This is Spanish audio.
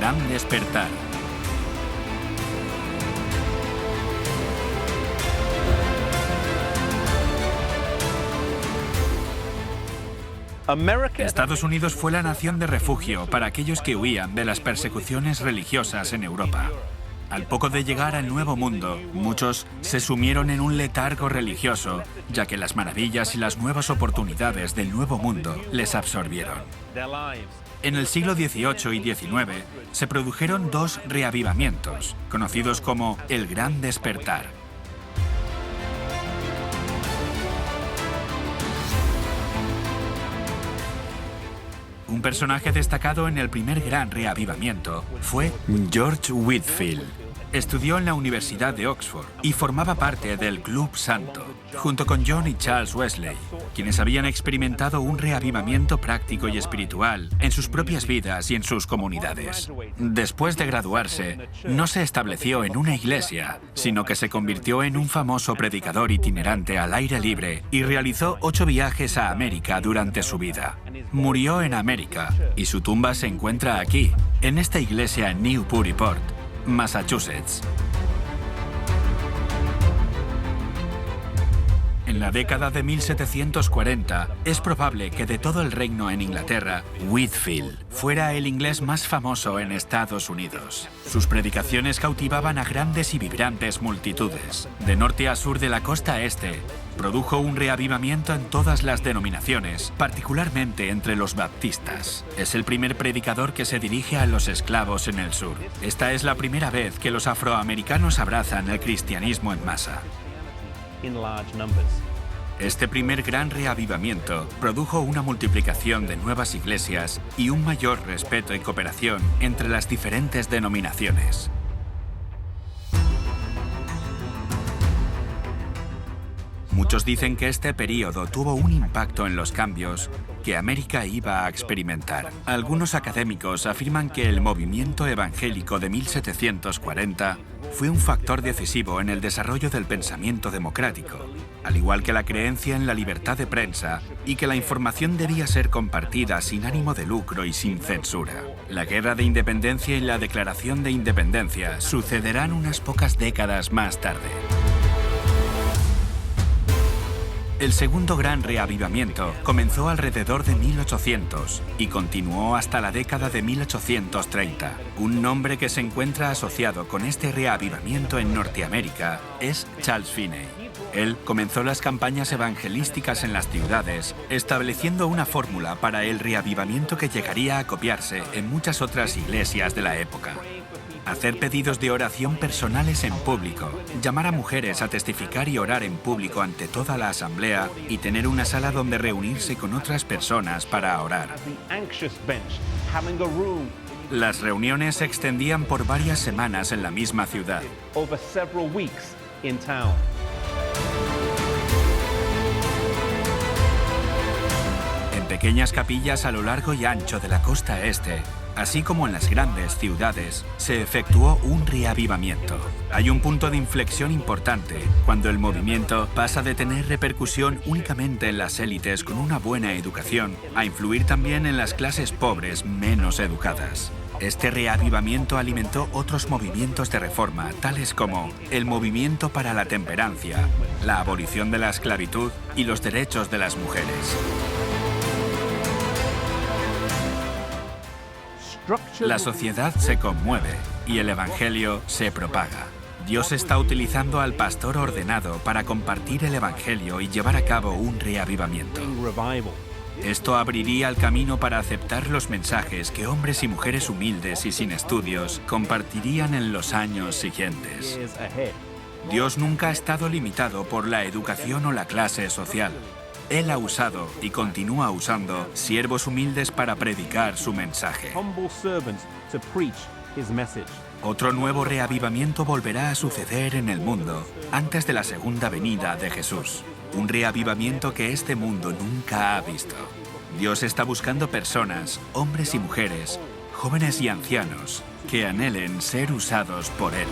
Gran Despertar. Estados Unidos fue la nación de refugio para aquellos que huían de las persecuciones religiosas en Europa. Al poco de llegar al Nuevo Mundo, muchos se sumieron en un letargo religioso, ya que las maravillas y las nuevas oportunidades del Nuevo Mundo les absorbieron. En el siglo XVIII y XIX se produjeron dos reavivamientos, conocidos como el Gran Despertar. Un personaje destacado en el primer gran reavivamiento fue George Whitefield. Estudió en la Universidad de Oxford y formaba parte del Club Santo, junto con John y Charles Wesley, quienes habían experimentado un reavivamiento práctico y espiritual en sus propias vidas y en sus comunidades. Después de graduarse, no se estableció en una iglesia, sino que se convirtió en un famoso predicador itinerante al aire libre y realizó 8 viajes a América durante su vida. Murió en América y su tumba se encuentra aquí, en esta iglesia en Newburyport, Massachusetts. En la década de 1740, es probable que de todo el reino en Inglaterra, Whitefield fuera el inglés más famoso en Estados Unidos. Sus predicaciones cautivaban a grandes y vibrantes multitudes. De norte a sur de la costa este, produjo un reavivamiento en todas las denominaciones, particularmente entre los baptistas. Es el primer predicador que se dirige a los esclavos en el sur. Esta es la primera vez que los afroamericanos abrazan el cristianismo en masa. Este primer gran reavivamiento produjo una multiplicación de nuevas iglesias y un mayor respeto y cooperación entre las diferentes denominaciones. Muchos dicen que este período tuvo un impacto en los cambios que América iba a experimentar. Algunos académicos afirman que el movimiento evangélico de 1740 fue un factor decisivo en el desarrollo del pensamiento democrático, al igual que la creencia en la libertad de prensa y que la información debía ser compartida sin ánimo de lucro y sin censura. La Guerra de Independencia y la Declaración de Independencia sucederán unas pocas décadas más tarde. El segundo gran reavivamiento comenzó alrededor de 1800 y continuó hasta la década de 1830. Un nombre que se encuentra asociado con este reavivamiento en Norteamérica es Charles Finney. Él comenzó las campañas evangelísticas en las ciudades, estableciendo una fórmula para el reavivamiento que llegaría a copiarse en muchas otras iglesias de la época. Hacer pedidos de oración personales en público, llamar a mujeres a testificar y orar en público ante toda la asamblea y tener una sala donde reunirse con otras personas para orar. Las reuniones se extendían por varias semanas en la misma ciudad. En pequeñas capillas a lo largo y ancho de la costa este, así como en las grandes ciudades, se efectuó un reavivamiento. Hay un punto de inflexión importante cuando el movimiento pasa de tener repercusión únicamente en las élites con una buena educación a influir también en las clases pobres menos educadas. Este reavivamiento alimentó otros movimientos de reforma, tales como el movimiento para la temperancia, la abolición de la esclavitud y los derechos de las mujeres. La sociedad se conmueve y el Evangelio se propaga. Dios está utilizando al pastor ordenado para compartir el Evangelio y llevar a cabo un reavivamiento. Esto abriría el camino para aceptar los mensajes que hombres y mujeres humildes y sin estudios compartirían en los años siguientes. Dios nunca ha estado limitado por la educación o la clase social. Él ha usado y continúa usando siervos humildes para predicar su mensaje. Otro nuevo reavivamiento volverá a suceder en el mundo antes de la segunda venida de Jesús. Un reavivamiento que este mundo nunca ha visto. Dios está buscando personas, hombres y mujeres, jóvenes y ancianos, que anhelen ser usados por Él.